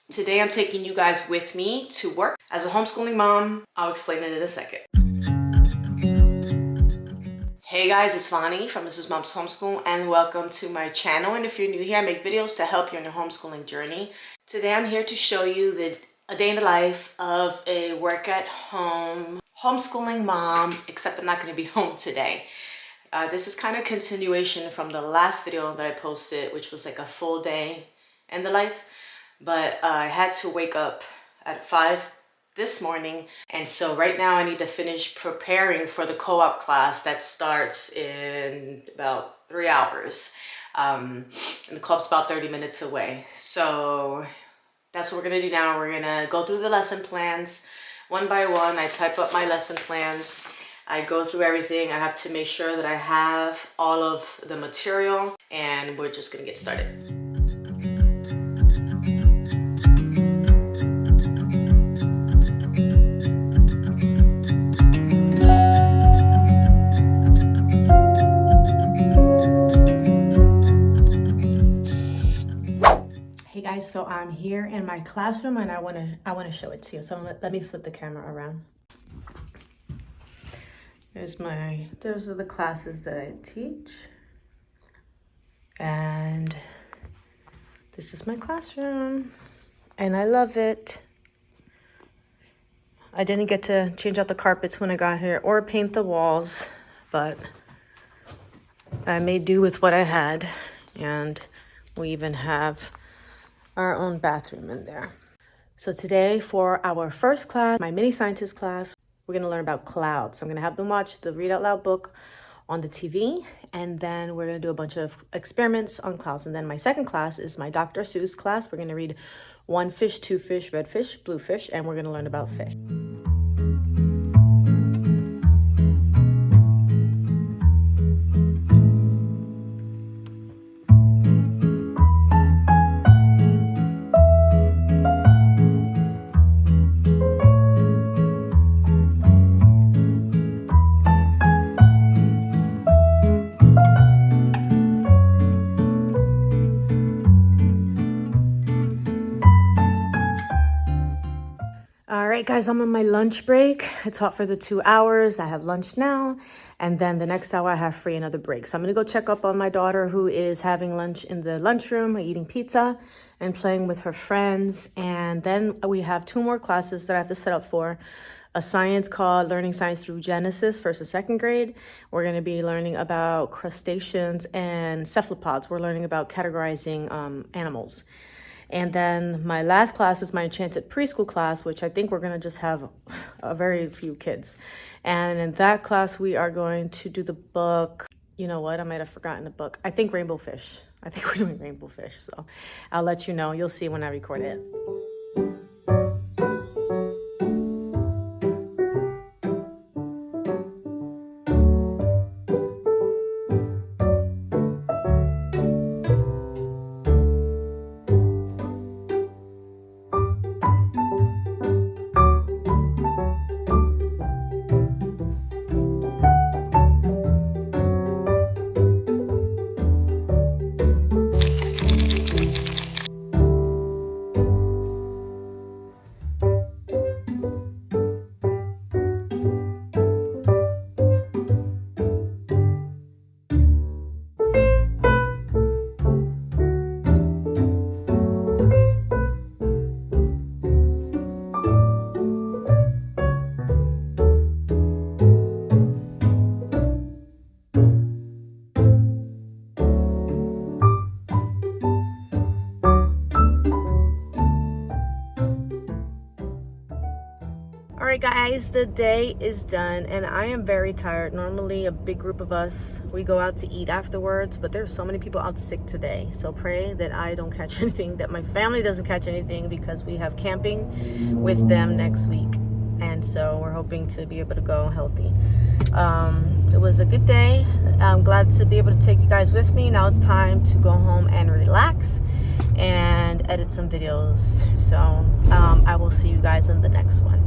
Today I'm taking you guys with me to work. As a homeschooling mom, I'll explain it in a second. Hey guys, it's Vani from Mrs. Mom's Homeschool and welcome to my channel. And if you're new here, I make videos to help you on your homeschooling journey. Today I'm here to show you a day in the life of a work at home homeschooling mom, except I'm not going to be home today. This is kind of continuation from the last video that I posted, which was like a full day in the life. But I had to wake up at 5 this morning. And so right now I need to finish preparing for the co-op class that starts in about 3 hours. And the club's about 30 minutes away. So that's what we're gonna do now. We're gonna go through the lesson plans one by one. I type up my lesson plans. I go through everything. I have to make sure that I have all of the material, and we're just gonna get started. So I'm here in my classroom and I want to show it to you. So let me flip the camera around. Those are the classes that I teach. And this is my classroom and I love it. I didn't get to change out the carpets when I got here or paint the walls, but I made do with what I had. And we even have our own bathroom in there. So today for our first class, my mini scientist class, we're gonna learn about clouds. So I'm gonna have them watch the read out loud book on the TV, and then we're gonna do a bunch of experiments on clouds. And then my second class is my Dr. Seuss class. We're gonna read One Fish, Two Fish, Red Fish, Blue Fish, and we're gonna learn about fish. All right, guys, I'm on my lunch break. It's hot for the 2 hours. I have lunch now, and then the next hour I have free another break. So I'm gonna go check up on my daughter who is having lunch in the lunchroom, eating pizza and playing with her friends. And then we have 2 more classes that I have to set up for. A science called Learning Science Through Genesis, 1st and 2nd grade. We're gonna be learning about crustaceans and cephalopods. We're learning about categorizing animals. And then my last class is my enchanted preschool class, which I think we're going to just have a very few kids. And in that class, we are going to do the book. You know what? I might have forgotten the book. I think Rainbow Fish. I think we're doing Rainbow Fish. So I'll let you know. You'll see when I record it. Alright guys, the day is done and I am very tired. Normally a big group of us, we go out to eat afterwards, but there's so many people out sick today. So pray that I don't catch anything, that my family doesn't catch anything, because we have camping with them next week. And so we're hoping to be able to go healthy. It was a good day. I'm glad to be able to take you guys with me. Now it's time to go home and relax and edit some videos. So I will see you guys in the next one.